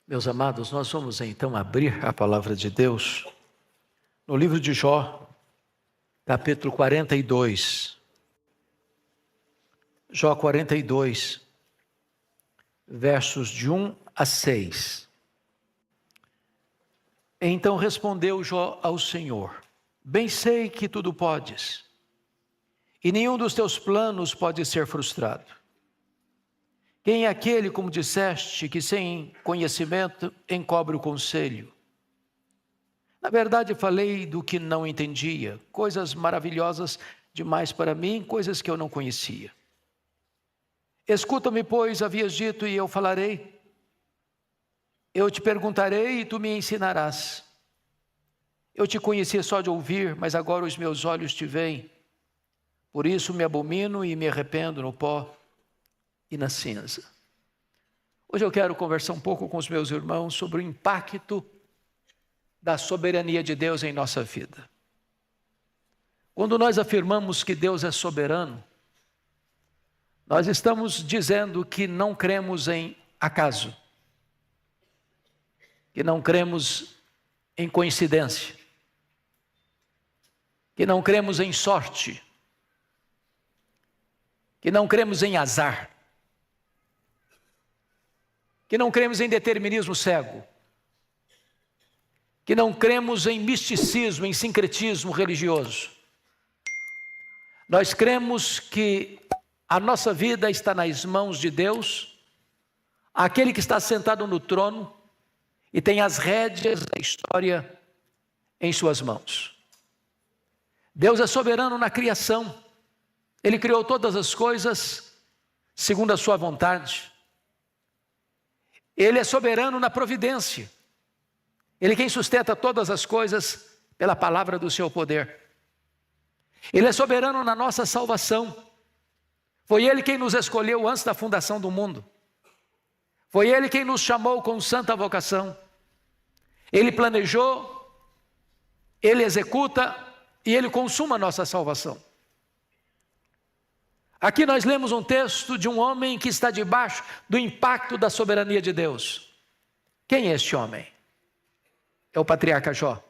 Meus amados, nós vamos então abrir a palavra de Deus no livro de Jó, capítulo 42. Jó 42, versos de 1 a 6. Então respondeu Jó ao Senhor: bem sei que tudo podes, e nenhum dos teus planos pode ser frustrado. Quem é aquele, como disseste, que sem conhecimento encobre o conselho? Na verdade, falei do que não entendia, coisas maravilhosas demais para mim, coisas que eu não conhecia. Escuta-me, pois, havias dito, e eu falarei. Eu te perguntarei e tu me ensinarás. Eu te conhecia só de ouvir, mas agora os meus olhos te veem. Por isso me abomino e me arrependo no pó e na cinza. Hoje eu quero conversar um pouco com os meus irmãos sobre o impacto da soberania de Deus em nossa vida. Quando nós afirmamos que Deus é soberano, nós estamos dizendo que não cremos em acaso, que não cremos em coincidência, que não cremos em sorte, que não cremos em azar, que não cremos em determinismo cego, que não cremos em misticismo, em sincretismo religioso. Nós cremos que a nossa vida está nas mãos de Deus, aquele que está sentado no trono e tem as rédeas da história em suas mãos. Deus é soberano na criação. Ele criou todas as coisas segundo a sua vontade. Ele é soberano na providência. Ele é quem sustenta todas as coisas pela palavra do seu poder. Ele é soberano na nossa salvação. Foi Ele quem nos escolheu antes da fundação do mundo. Foi Ele quem nos chamou com santa vocação. Ele planejou, Ele executa e Ele consuma a nossa salvação. Aqui nós lemos um texto de um homem que está debaixo do impacto da soberania de Deus. Quem é este homem? É o patriarca Jó.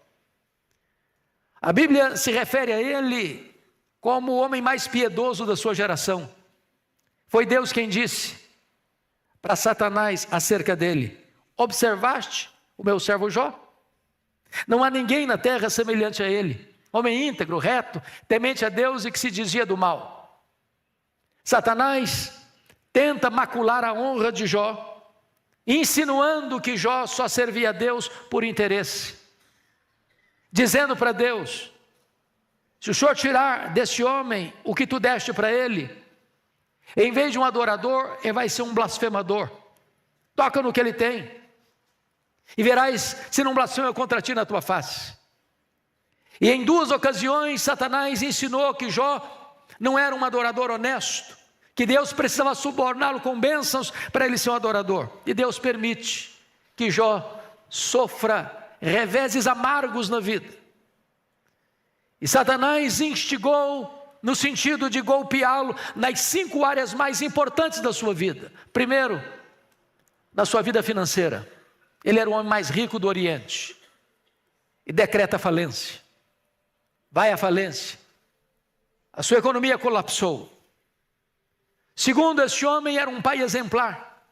A Bíblia se refere a ele como o homem mais piedoso da sua geração. Foi Deus quem disse para Satanás acerca dele: observaste o meu servo Jó? Não há ninguém na terra semelhante a ele, homem íntegro, reto, temente a Deus e que se desvia do mal. Satanás tenta macular a honra de Jó, insinuando que Jó só servia a Deus por interesse, dizendo para Deus: se o Senhor tirar desse homem o que tu deste para ele, em vez de um adorador, ele vai ser um blasfemador. Toca no que ele tem, e verás se não blasfema contra ti na tua face. E em duas ocasiões, Satanás ensinou que Jó não era um adorador honesto, que Deus precisava suborná-lo com bênçãos para ele ser um adorador. E Deus permite que Jó sofra reveses amargos na vida. E Satanás instigou no sentido de golpeá-lo nas 5 áreas mais importantes da sua vida. Primeiro, na sua vida financeira. Ele era o homem mais rico do Oriente e decreta a falência. Vai à falência. A sua economia colapsou. Segundo, este homem era um pai exemplar.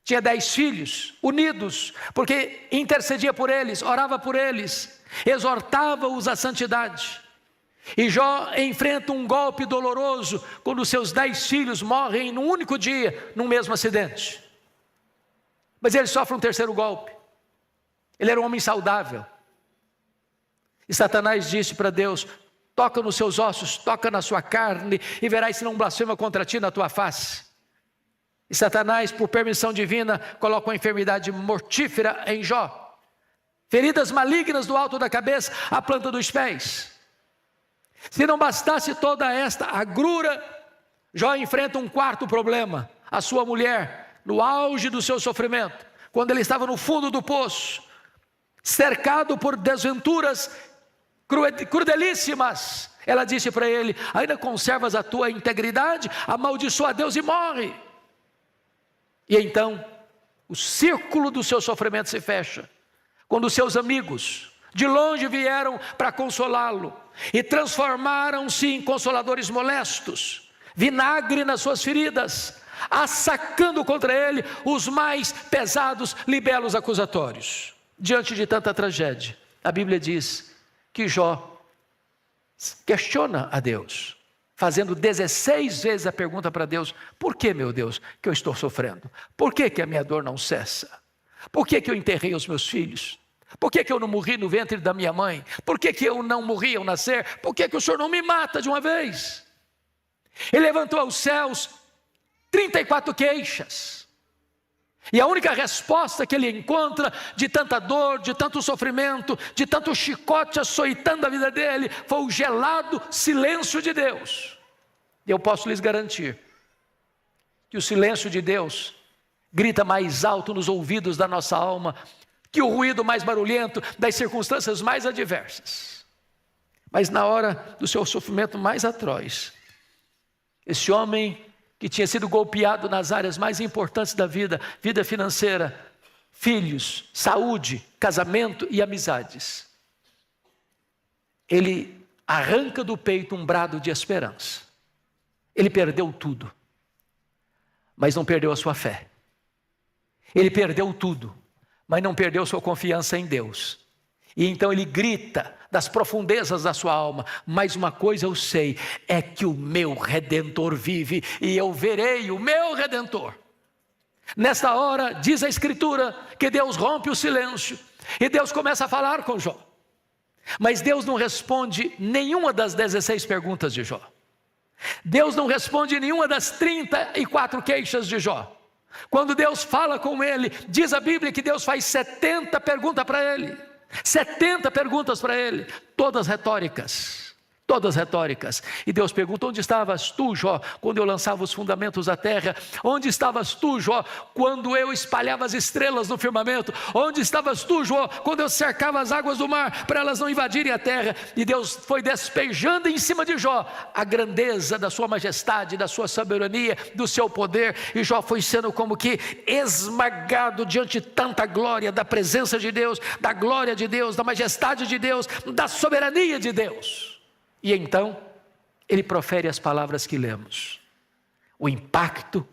Tinha 10 filhos, unidos, porque intercedia por eles, orava por eles, exortava-os à santidade. E Jó enfrenta um golpe doloroso quando seus 10 filhos morrem num único dia, num mesmo acidente. Mas ele sofre um terceiro golpe. Ele era um homem saudável. E Satanás disse para Deus: toca nos seus ossos, toca na sua carne, e verás se não blasfema contra ti na tua face. E Satanás, por permissão divina, coloca uma enfermidade mortífera em Jó. Feridas malignas do alto da cabeça à planta dos pés. Se não bastasse toda esta agrura, Jó enfrenta um quarto problema. A sua mulher, no auge do seu sofrimento, quando ele estava no fundo do poço, cercado por desventuras crudelíssimas, ela disse para ele: ainda conservas a tua integridade? Amaldiçoa a Deus e morre. E então o círculo do seu sofrimento se fecha, quando os seus amigos de longe vieram para consolá-lo e transformaram-se em consoladores molestos, vinagre nas suas feridas, assacando contra ele os mais pesados libelos acusatórios. Diante de tanta tragédia, a Bíblia diz que Jó questiona a Deus, fazendo 16 vezes a pergunta para Deus: por que, meu Deus, que eu estou sofrendo? Por que que a minha dor não cessa? Por que que eu enterrei os meus filhos? Por que que eu não morri no ventre da minha mãe? Por que que eu não morri ao nascer? Por que que o Senhor não me mata de uma vez? Ele levantou aos céus 34 queixas. E a única resposta que ele encontra de tanta dor, de tanto sofrimento, de tanto chicote açoitando a vida dele, foi o gelado silêncio de Deus. E eu posso lhes garantir que o silêncio de Deus grita mais alto nos ouvidos da nossa alma que o ruído mais barulhento das circunstâncias mais adversas. Mas na hora do seu sofrimento mais atroz, esse homem que tinha sido golpeado nas áreas mais importantes da vida, vida financeira, filhos, saúde, casamento e amizades, ele arranca do peito um brado de esperança. Ele perdeu tudo, mas não perdeu a sua fé. Ele perdeu tudo, mas não perdeu sua confiança em Deus. E então ele grita das profundezas da sua alma: mas uma coisa eu sei, é que o meu Redentor vive, e eu verei o meu Redentor. Nesta hora, diz a Escritura, que Deus rompe o silêncio, e Deus começa a falar com Jó. Mas Deus não responde nenhuma das 16 perguntas de Jó. Deus não responde nenhuma das 34 queixas de Jó. Quando Deus fala com ele, diz a Bíblia que Deus faz 70 perguntas para ele. 70 perguntas para ele, todas retóricas. Todas retóricas. E Deus pergunta: onde estavas tu, Jó, quando eu lançava os fundamentos da terra? Onde estavas tu, Jó, quando eu espalhava as estrelas no firmamento? Onde estavas tu, Jó, quando eu cercava as águas do mar para elas não invadirem a terra? E Deus foi despejando em cima de Jó a grandeza da sua majestade, da sua soberania, do seu poder. E Jó foi sendo como que esmagado diante de tanta glória da presença de Deus, da glória de Deus, da majestade de Deus, da soberania de Deus. E então, ele profere as palavras que lemos. O impacto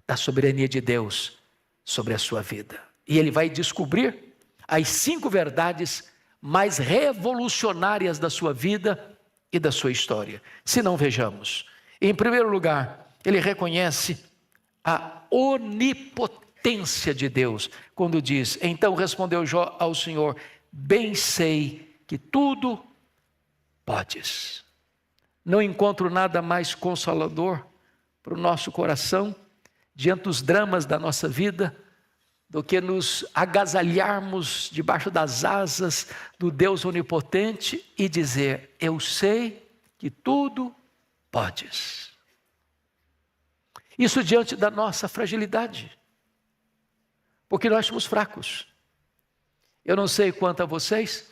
da soberania de Deus sobre a sua vida. E ele vai descobrir as 5 verdades mais revolucionárias da sua vida e da sua história. Se não, vejamos. Em primeiro lugar, ele reconhece a onipotência de Deus, quando diz: então respondeu Jó ao Senhor: bem sei que tudo podes. Não encontro nada mais consolador para o nosso coração, diante dos dramas da nossa vida, do que nos agasalharmos debaixo das asas do Deus onipotente e dizer: eu sei que tudo podes. Isso diante da nossa fragilidade, porque nós somos fracos. Eu não sei quanto a vocês,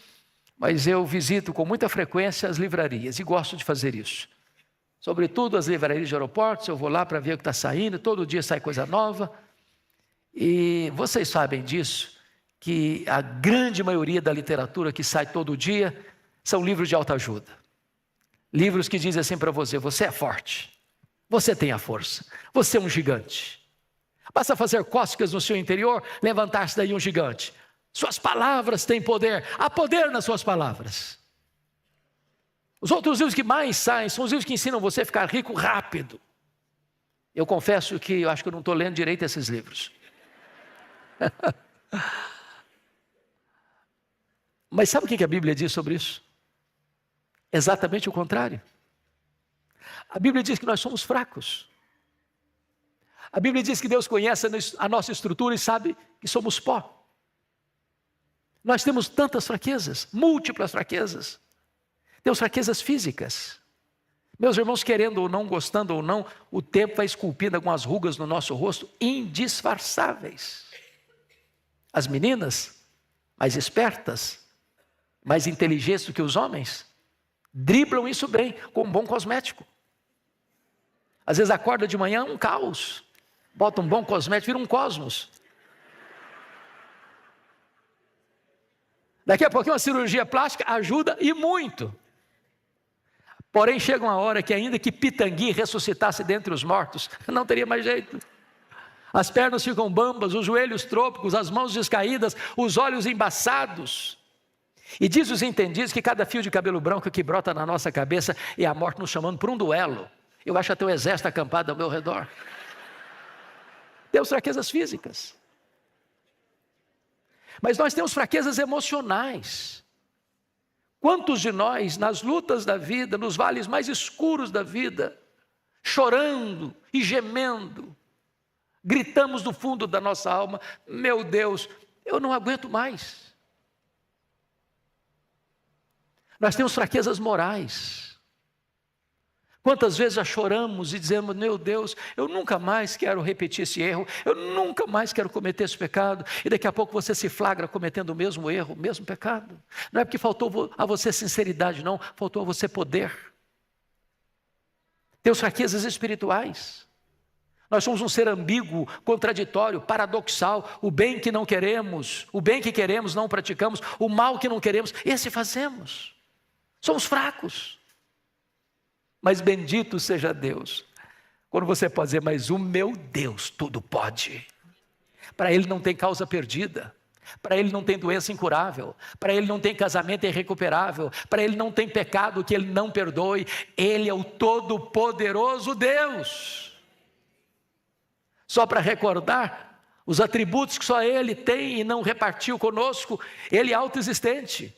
mas eu visito com muita frequência as livrarias e gosto de fazer isso. Sobretudo as livrarias de aeroportos, eu vou lá para ver o que está saindo, todo dia sai coisa nova. E vocês sabem disso, que a grande maioria da literatura que sai todo dia são livros de autoajuda. Livros que dizem assim para você: você é forte, você tem a força, você é um gigante. Basta fazer cócegas no seu interior, levantar-se daí um gigante. Suas palavras têm poder, há poder nas suas palavras. Os outros livros que mais saem são os livros que ensinam você a ficar rico rápido. Eu confesso que eu acho que eu não estou lendo direito esses livros. Mas sabe o que a Bíblia diz sobre isso? Exatamente o contrário. A Bíblia diz que nós somos fracos. A Bíblia diz que Deus conhece a nossa estrutura e sabe que somos pó. Nós temos tantas fraquezas, múltiplas fraquezas. Temos fraquezas físicas. Meus irmãos, querendo ou não, gostando ou não, o tempo vai esculpindo algumas rugas no nosso rosto indisfarçáveis. As meninas, mais espertas, mais inteligentes do que os homens, driblam isso bem, com um bom cosmético. Às vezes acorda de manhã um caos, bota um bom cosmético, vira um cosmos. Daqui a pouquinho uma cirurgia plástica ajuda e muito. Porém chega uma hora que ainda que Pitangui ressuscitasse dentre os mortos, não teria mais jeito. As pernas ficam bambas, os joelhos trôpicos, as mãos descaídas, os olhos embaçados. E diz os entendidos que cada fio de cabelo branco que brota na nossa cabeça é a morte nos chamando por um duelo. Eu acho até o exército acampado ao meu redor. Temos fraquezas físicas. Mas nós temos fraquezas emocionais. Quantos de nós, nas lutas da vida, nos vales mais escuros da vida, chorando e gemendo, gritamos do fundo da nossa alma: meu Deus, eu não aguento mais. Nós temos fraquezas morais. Quantas vezes já choramos e dizemos: meu Deus, eu nunca mais quero repetir esse erro, eu nunca mais quero cometer esse pecado, e daqui a pouco você se flagra cometendo o mesmo erro, o mesmo pecado. Não é porque faltou a você sinceridade, não, faltou a você poder. Temos fraquezas espirituais. Nós somos um ser ambíguo, contraditório, paradoxal. O bem que não queremos, o bem que queremos não praticamos, o mal que não queremos, esse fazemos. Somos fracos. Mas bendito seja Deus, quando você pode dizer: mas o meu Deus tudo pode. Para Ele não tem causa perdida, para Ele não tem doença incurável, para Ele não tem casamento irrecuperável, para Ele não tem pecado que Ele não perdoe. Ele é o todo-poderoso Deus. Só para recordar os atributos que só Ele tem e não repartiu conosco: Ele é autoexistente.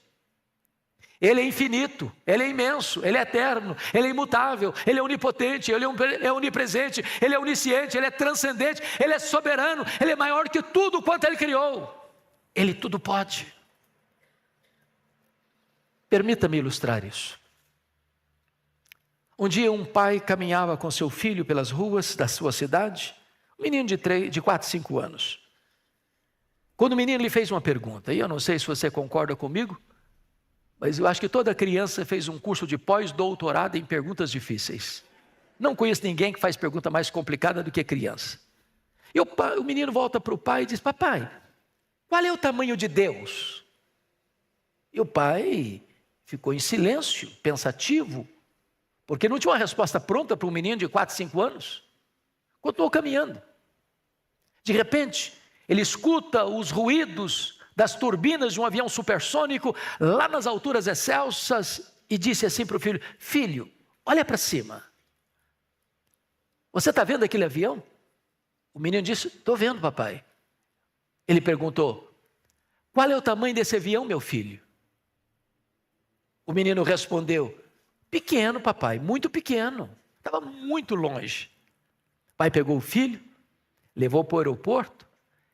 Ele é infinito, Ele é imenso, Ele é eterno, Ele é imutável, Ele é onipotente, Ele é onipresente, Ele é onisciente, Ele é transcendente, Ele é soberano, Ele é maior que tudo quanto Ele criou. Ele tudo pode. Permita-me ilustrar isso. Um dia um pai caminhava com seu filho pelas ruas da sua cidade, um menino de 4, 5 anos. Quando o menino lhe fez uma pergunta, e eu não sei se você concorda comigo, mas eu acho que toda criança fez um curso de pós-doutorado em perguntas difíceis. Não conheço ninguém que faz pergunta mais complicada do que criança. E o menino volta para o pai e diz: papai, qual é o tamanho de Deus? E o pai ficou em silêncio, pensativo, porque não tinha uma resposta pronta para um menino de 4, 5 anos. Continuou caminhando. De repente, ele escuta os ruídos das turbinas de um avião supersônico lá nas alturas excelsas e disse assim para o filho: filho, olha para cima. Você está vendo aquele avião? O menino disse: estou vendo, papai. Ele perguntou: qual é o tamanho desse avião, meu filho? O menino respondeu: pequeno, papai, muito pequeno. Estava muito longe. O pai pegou o filho, levou para o aeroporto.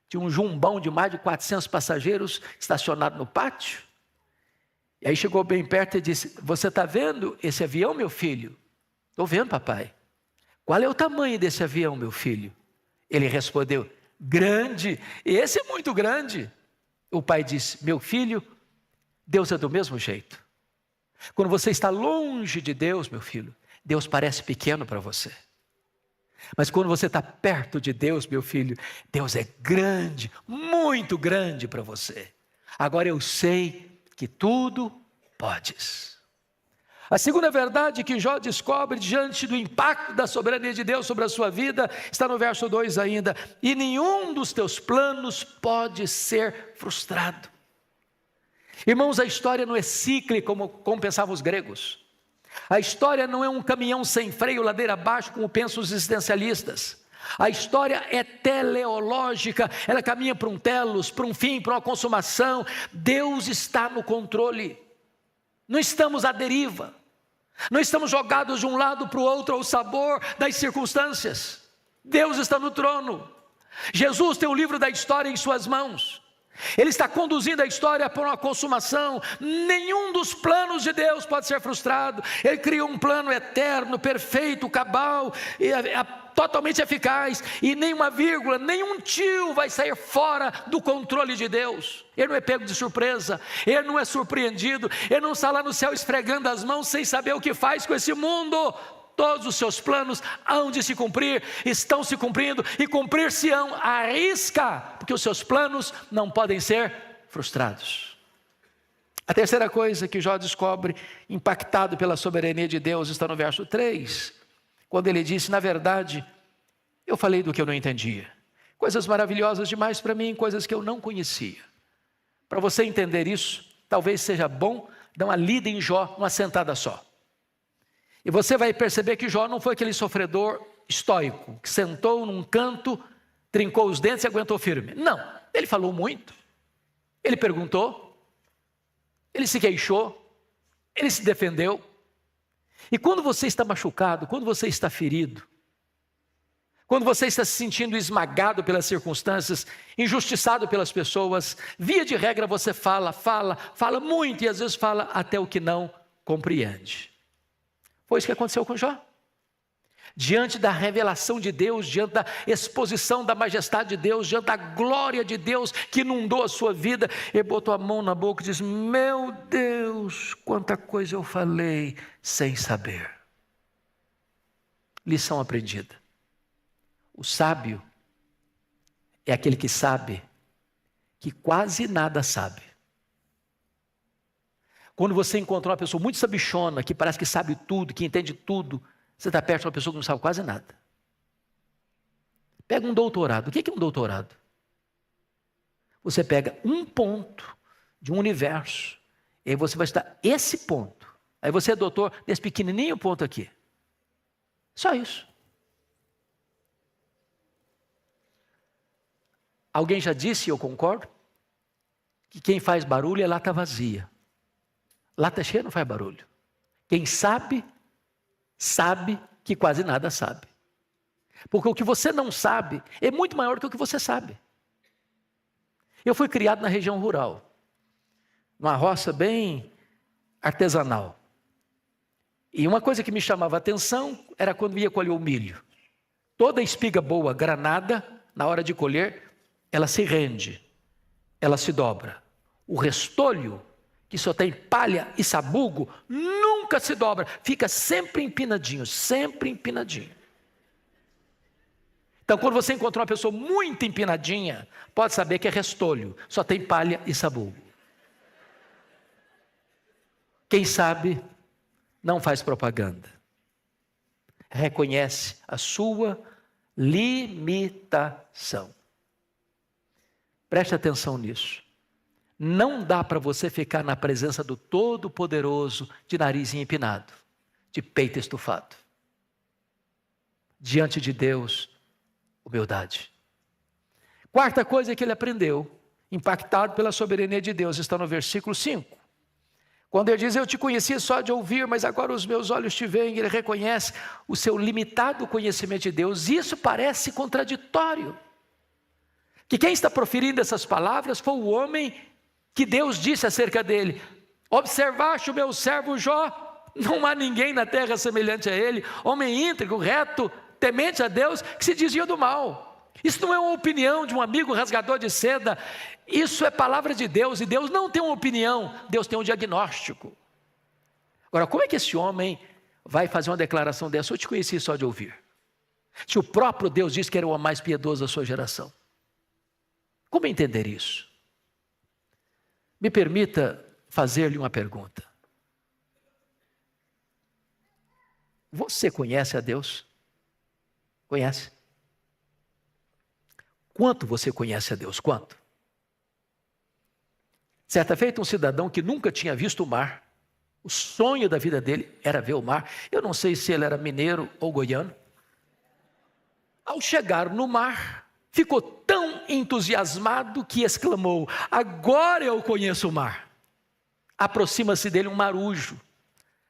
Tinha um jumbão de mais de 400 passageiros estacionado no pátio. E aí chegou bem perto e disse: você está vendo esse avião, meu filho? Estou vendo, papai. Qual é o tamanho desse avião, meu filho? Ele respondeu: grande, esse é muito grande. O pai disse: meu filho, Deus é do mesmo jeito. Quando você está longe de Deus, meu filho, Deus parece pequeno para você. Mas quando você está perto de Deus, meu filho, Deus é grande, muito grande para você. Agora eu sei que tudo podes. A segunda verdade que Jó descobre diante do impacto da soberania de Deus sobre a sua vida está no verso 2 ainda: e nenhum dos teus planos pode ser frustrado. Irmãos, a história não é cíclica como pensavam os gregos. A história não é um caminhão sem freio, ladeira abaixo, como pensam os existencialistas. A história é teleológica, ela caminha para um telos, para um fim, para uma consumação. Deus está no controle. Não estamos à deriva. Não estamos jogados de um lado para o outro ao sabor das circunstâncias. Deus está no trono. Jesus tem o livro da história em suas mãos. Ele está conduzindo a história para uma consumação. Nenhum dos planos de Deus pode ser frustrado. Ele criou um plano eterno, perfeito, cabal, totalmente eficaz, e nenhuma vírgula, nenhum tio vai sair fora do controle de Deus. Ele não é pego de surpresa, ele não é surpreendido, ele não está lá no céu esfregando as mãos sem saber o que faz com esse mundo. Todos os seus planos hão de se cumprir, estão se cumprindo e cumprir-se-ão à risca, porque os seus planos não podem ser frustrados. A terceira coisa que Jó descobre, impactado pela soberania de Deus, está no verso 3, quando ele disse: na verdade, eu falei do que eu não entendia. Coisas maravilhosas demais para mim, coisas que eu não conhecia. Para você entender isso, talvez seja bom dar uma lida em Jó, uma sentada só. E você vai perceber que Jó não foi aquele sofredor estoico, que sentou num canto, trincou os dentes e aguentou firme. Não, ele falou muito, ele perguntou, ele se queixou, ele se defendeu. E quando você está machucado, quando você está ferido, quando você está se sentindo esmagado pelas circunstâncias, injustiçado pelas pessoas, via de regra você fala muito e às vezes fala até o que não compreende. Foi isso que aconteceu com Jó. Diante da revelação de Deus, diante da exposição da majestade de Deus, diante da glória de Deus que inundou a sua vida, ele botou a mão na boca e disse: meu Deus, quanta coisa eu falei sem saber. Lição aprendida. O sábio é aquele que sabe que quase nada sabe. Quando você encontra uma pessoa muito sabichona, que parece que sabe tudo, que entende tudo, você está perto de uma pessoa que não sabe quase nada. Pega um doutorado. O que é um doutorado? Você pega um ponto de um universo, e aí você vai estudar esse ponto. Aí você é doutor desse pequenininho ponto aqui. Só isso. Alguém já disse, e eu concordo, que quem faz barulho é lata vazia. Lata cheia não faz barulho. Quem sabe que quase nada sabe. Porque o que você não sabe é muito maior que o que você sabe. Eu fui criado na região rural, numa roça bem artesanal. E uma coisa que me chamava a atenção era quando ia colher o milho. Toda espiga boa, granada, na hora de colher, ela se rende, ela se dobra. O restolho, que só tem palha e sabugo, nunca se dobra, fica sempre empinadinho, sempre empinadinho. Então, quando você encontra uma pessoa muito empinadinha, pode saber que é restolho, só tem palha e sabugo. Quem sabe, não faz propaganda. Reconhece a sua limitação. Preste atenção nisso. Não dá para você ficar na presença do Todo-Poderoso de nariz empinado, de peito estufado. Diante de Deus, humildade. Quarta coisa que ele aprendeu, impactado pela soberania de Deus, está no versículo 5. Quando ele diz: eu te conhecia só de ouvir, mas agora os meus olhos te veem, ele reconhece o seu limitado conhecimento de Deus. Isso parece contraditório. Que quem está proferindo essas palavras foi o homem que Deus disse acerca dele: observaste o meu servo Jó, não há ninguém na terra semelhante a ele, homem íntegro, reto, temente a Deus, que se desvia do mal. Isso não é uma opinião de um amigo rasgador de seda, isso é palavra de Deus, e Deus não tem uma opinião, Deus tem um diagnóstico. Agora, como é que esse homem vai fazer uma declaração dessa? Eu te conheci só de ouvir. Se o próprio Deus disse que era o mais piedoso da sua geração. Como entender isso? Me permita fazer-lhe uma pergunta. Você conhece a Deus? Conhece? Quanto você conhece a Deus? Quanto? Certa feita, um cidadão que nunca tinha visto o mar, o sonho da vida dele era ver o mar. Eu não sei se ele era mineiro ou goiano. Ao chegar no mar, ficou tão entusiasmado que exclamou: agora eu conheço o mar. Aproxima-se dele um marujo,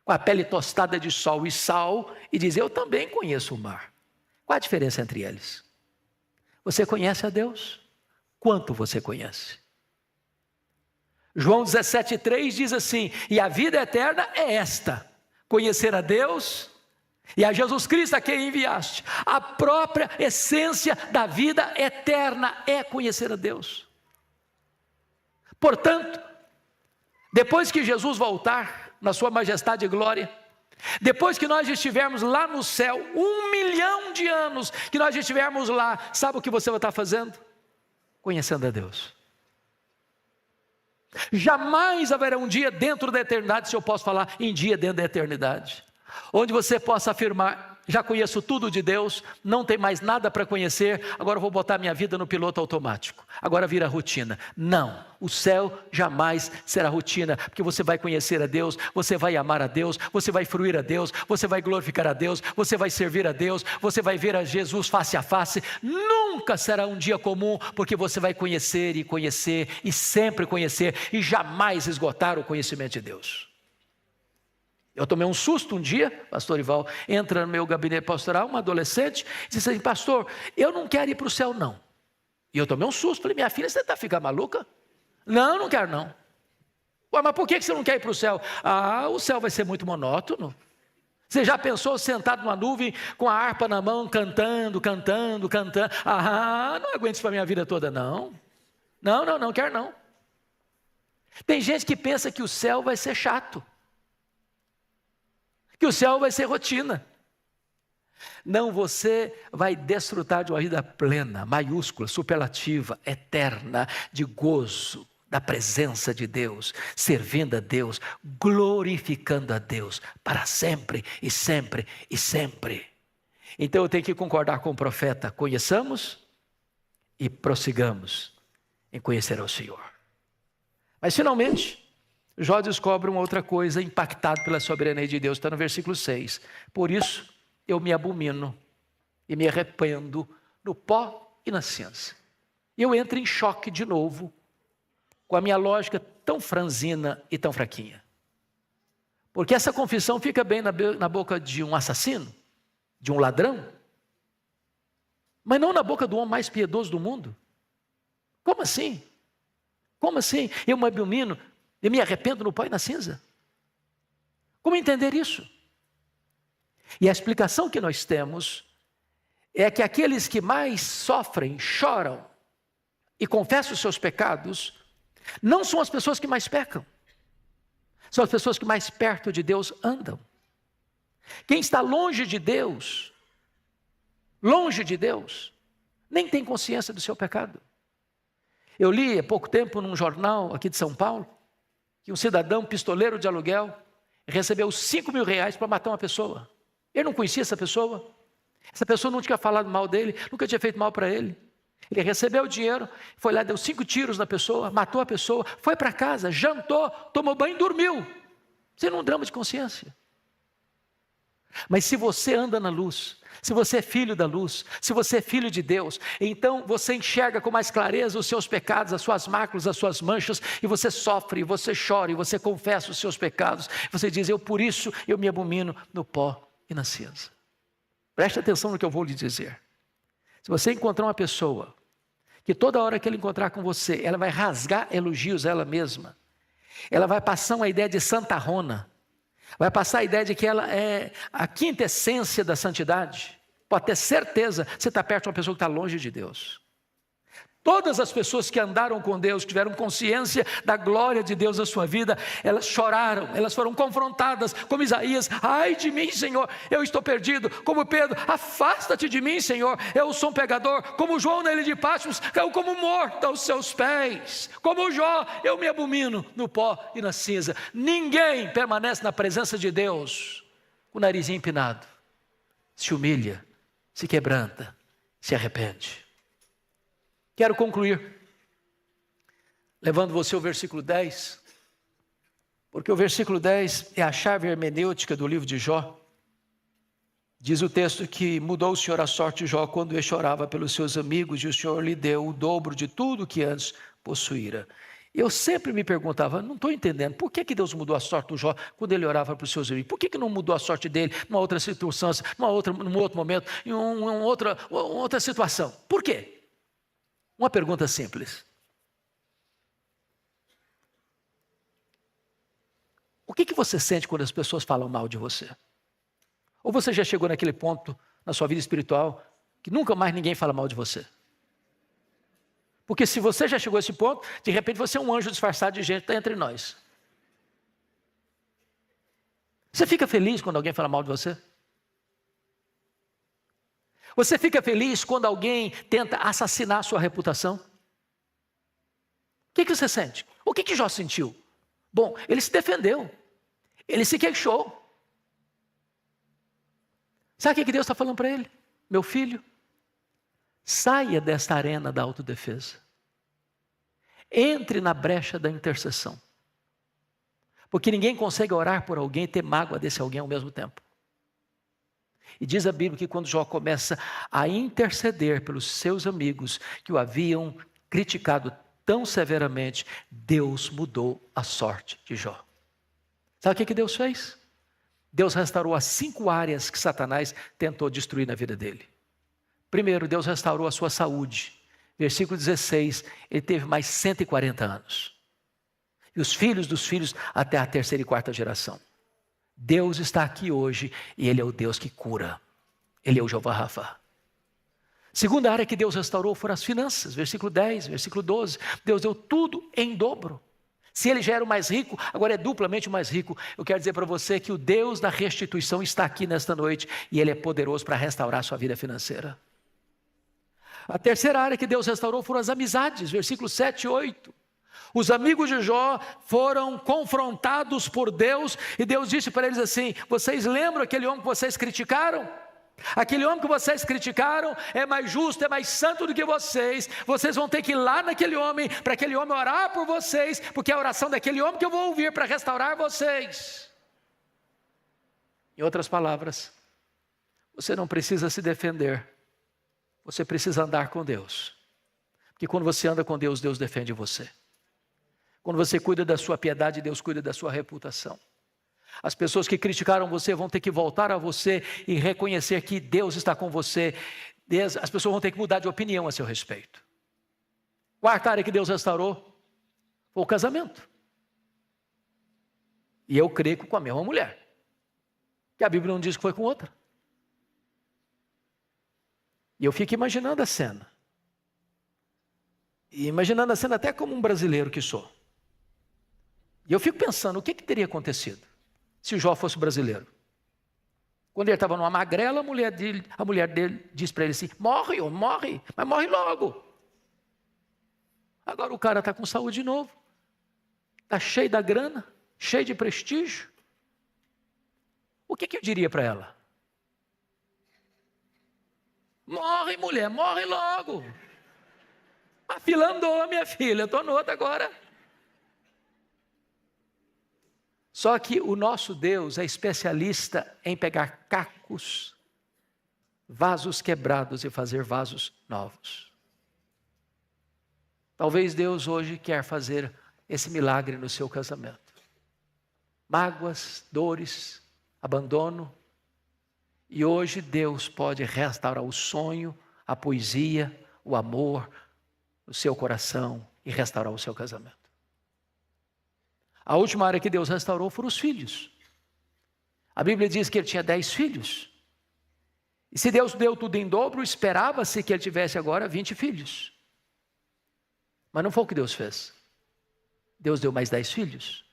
com a pele tostada de sol e sal, e diz: eu também conheço o mar. Qual a diferença entre eles? Você conhece a Deus? Quanto você conhece? João 17,3 diz assim: e a vida eterna é esta, conhecer a Deus e a Jesus Cristo a quem enviaste. A própria essência da vida eterna é conhecer a Deus. Portanto, depois que Jesus voltar na sua majestade e glória, depois que nós estivermos lá no céu, 1 milhão de anos que nós estivermos lá, sabe o que você vai estar fazendo? Conhecendo a Deus. Jamais haverá um dia dentro da eternidade, se eu posso falar em dia dentro da eternidade, onde você possa afirmar: já conheço tudo de Deus, não tem mais nada para conhecer, agora eu vou botar minha vida no piloto automático, agora vira rotina. Não, o céu jamais será rotina, porque você vai conhecer a Deus, você vai amar a Deus, você vai fruir a Deus, você vai glorificar a Deus, você vai servir a Deus, você vai ver a Jesus face a face. Nunca será um dia comum, porque você vai conhecer e conhecer, e sempre conhecer, e jamais esgotar o conhecimento de Deus. Eu tomei um susto um dia, pastor Ival, entra no meu gabinete pastoral, uma adolescente, disse assim: pastor, eu não quero ir para o céu não. E eu tomei um susto, falei: minha filha, você está ficando maluca? Não, não quero não. Ué, mas por que você não quer ir para o céu? Ah, o céu vai ser muito monótono. Você já pensou sentado numa nuvem, com a harpa na mão, cantando, cantando, cantando? Ah, não aguento isso para a minha vida toda não. Não quero não. Tem gente que pensa que o céu vai ser chato, que o céu vai ser rotina. Não, você vai desfrutar de uma vida plena, maiúscula, superlativa, eterna, de gozo, da presença de Deus, servindo a Deus, glorificando a Deus, para sempre e sempre e sempre. Então eu tenho que concordar com o profeta: conheçamos e prossigamos em conhecer ao Senhor. Mas finalmente, Jó descobre uma outra coisa, impactado pela soberania de Deus, está no versículo 6. Por isso eu me abomino e me arrependo no pó e na cinza. E eu entro em choque de novo com a minha lógica tão franzina e tão fraquinha. Porque essa confissão fica bem na boca de um assassino, de um ladrão, mas não na boca do homem mais piedoso do mundo. Como assim? Como assim? Eu me abomino e me arrependo no pó e na cinza? Como entender isso? E a explicação que nós temos é que aqueles que mais sofrem, choram e confessam os seus pecados, não são as pessoas que mais pecam, são as pessoas que mais perto de Deus andam. Quem está longe de Deus, nem tem consciência do seu pecado. Eu li há pouco tempo num jornal aqui de São Paulo, que um cidadão pistoleiro de aluguel recebeu 5 mil reais para matar uma pessoa. Ele não conhecia essa pessoa não tinha falado mal dele, nunca tinha feito mal para ele. Ele recebeu o dinheiro, foi lá, deu 5 tiros na pessoa, matou a pessoa, foi para casa, jantou, tomou banho e dormiu. Sendo um drama de consciência. Mas se você anda na luz, se você é filho da luz, se você é filho de Deus, então você enxerga com mais clareza os seus pecados, as suas máculas, as suas manchas, e você sofre, e você chora, e você confessa os seus pecados. Você diz: por isso eu me abomino no pó e na cinza. Preste atenção no que eu vou lhe dizer. Se você encontrar uma pessoa que toda hora que ela encontrar com você, ela vai rasgar elogios a ela mesma, ela vai passar uma ideia de santarrona, vai passar a ideia de que ela é a quinta essência da santidade, pode ter certeza, você está perto de uma pessoa que está longe de Deus. Todas as pessoas que andaram com Deus, tiveram consciência da glória de Deus na sua vida, elas choraram, elas foram confrontadas, como Isaías: ai de mim, Senhor, eu estou perdido. Como Pedro: afasta-te de mim, Senhor, eu sou um pecador. Como João na ilha de Patmos, caiu como morto aos seus pés. Como Jó, eu me abomino no pó e na cinza. Ninguém permanece na presença de Deus com o narizinho empinado. Se humilha, se quebranta, se arrepende. Quero concluir levando você ao versículo 10, porque o versículo 10 é a chave hermenêutica do livro de Jó. Diz o texto que mudou o Senhor a sorte de Jó quando ele chorava pelos seus amigos, e o Senhor lhe deu o dobro de tudo que antes possuíra. Eu sempre me perguntava, não estou entendendo, por que Deus mudou a sorte do Jó quando ele orava para os seus amigos? Por que não mudou a sorte dele numa outra circunstância, num outro momento, em uma outra situação? Por quê? Uma pergunta simples. O que você sente quando as pessoas falam mal de você? Ou você já chegou naquele ponto na sua vida espiritual que nunca mais ninguém fala mal de você? Porque se você já chegou a esse ponto, de repente você é um anjo disfarçado de gente que está entre nós. Você fica feliz quando alguém fala mal de você? Você fica feliz quando alguém tenta assassinar a sua reputação? O que você sente? O O que Jó sentiu? Bom, ele se defendeu. Ele se queixou. Sabe o que Deus está falando para ele? Meu filho, saia desta arena da autodefesa. Entre na brecha da intercessão. Porque ninguém consegue orar por alguém e ter mágoa desse alguém ao mesmo tempo. E diz a Bíblia que quando Jó começa a interceder pelos seus amigos que o haviam criticado tão severamente, Deus mudou a sorte de Jó. Sabe o que Deus fez? Deus restaurou as 5 áreas que Satanás tentou destruir na vida dele. Primeiro, Deus restaurou a sua saúde. Versículo 16, ele teve mais 140 anos. E os filhos dos filhos até a 3ª e 4ª geração. Deus está aqui hoje e Ele é o Deus que cura. Ele é o Jeová Rafa. Segunda área que Deus restaurou foram as finanças. Versículo 10, versículo 12. Deus deu tudo em dobro. Se ele já era o mais rico, agora é duplamente o mais rico. Eu quero dizer para você que o Deus da restituição está aqui nesta noite e Ele é poderoso para restaurar a sua vida financeira. A terceira área que Deus restaurou foram as amizades, versículos 7 e 8. Os amigos de Jó foram confrontados por Deus e Deus disse para eles assim: vocês lembram aquele homem que vocês criticaram? Aquele homem que vocês criticaram é mais justo, é mais santo do que vocês. Vocês vão ter que ir lá naquele homem, para aquele homem orar por vocês, porque é a oração daquele homem que eu vou ouvir para restaurar vocês. Em outras palavras, você não precisa se defender, você precisa andar com Deus. Porque quando você anda com Deus, Deus defende você. Quando você cuida da sua piedade, Deus cuida da sua reputação. As pessoas que criticaram você vão ter que voltar a você e reconhecer que Deus está com você. As pessoas vão ter que mudar de opinião a seu respeito. Quarta área que Deus restaurou foi o casamento. E eu creio que com a mesma mulher. Que a Bíblia não diz que foi com outra. E eu fico imaginando a cena. E imaginando a cena até como um brasileiro que sou. E eu fico pensando, o que teria acontecido se o Jó fosse brasileiro? Quando ele estava numa magrela, a mulher dele disse para ele assim: morre, homem, morre, mas morre logo. Agora o cara está com saúde de novo, está cheio da grana, cheio de prestígio. O que eu diria para ela? Morre, mulher, morre logo. A fila andou, minha filha, eu estou no outro agora. Só que o nosso Deus é especialista em pegar cacos, vasos quebrados e fazer vasos novos. Talvez Deus hoje quer fazer esse milagre no seu casamento. Mágoas, dores, abandono. E hoje Deus pode restaurar o sonho, a poesia, o amor no seu coração e restaurar o seu casamento. A última área que Deus restaurou foram os filhos. A Bíblia diz que ele tinha 10 filhos. E se Deus deu tudo em dobro, esperava-se que ele tivesse agora 20 filhos. Mas não foi o que Deus fez. Deus deu mais 10 filhos.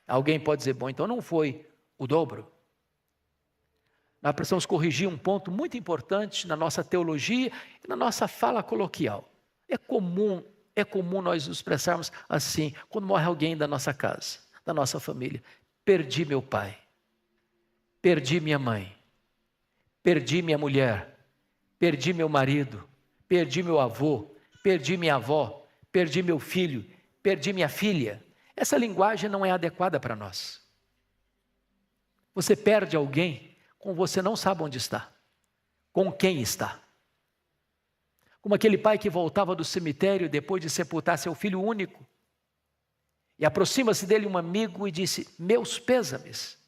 Alguém pode dizer, bom, então não foi o dobro. Nós precisamos corrigir um ponto muito importante na nossa teologia e na nossa fala coloquial. É comum nós nos expressarmos assim, quando morre alguém da nossa casa, da nossa família. Perdi meu pai, perdi minha mãe, perdi minha mulher, perdi meu marido, perdi meu avô, perdi minha avó, perdi meu filho, perdi minha filha. Essa linguagem não é adequada para nós. Você perde alguém com você não sabe onde está, com quem está. Como aquele pai que voltava do cemitério depois de sepultar seu filho único. E aproxima-se dele um amigo e disse: meus pêsames.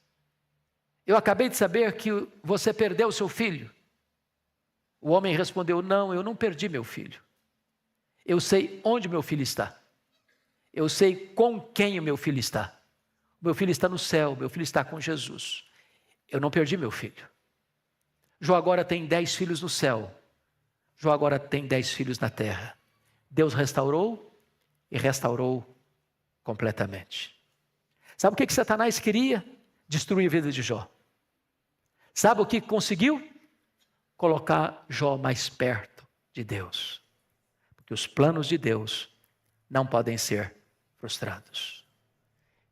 Eu acabei de saber que você perdeu seu filho. O homem respondeu: não, eu não perdi meu filho. Eu sei onde meu filho está. Eu sei com quem o meu filho está. O meu filho está no céu, meu filho está com Jesus. Eu não perdi meu filho. Jó agora tem 10 filhos no céu. Jó agora tem 10 filhos na terra. Deus restaurou e restaurou completamente. Sabe o que Satanás queria? Destruir a vida de Jó. Sabe o que conseguiu? Colocar Jó mais perto de Deus. Porque os planos de Deus não podem ser prostrados.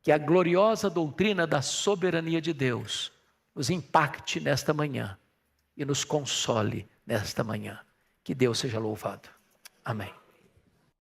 Que a gloriosa doutrina da soberania de Deus nos impacte nesta manhã e nos console nesta manhã. Que Deus seja louvado. Amém.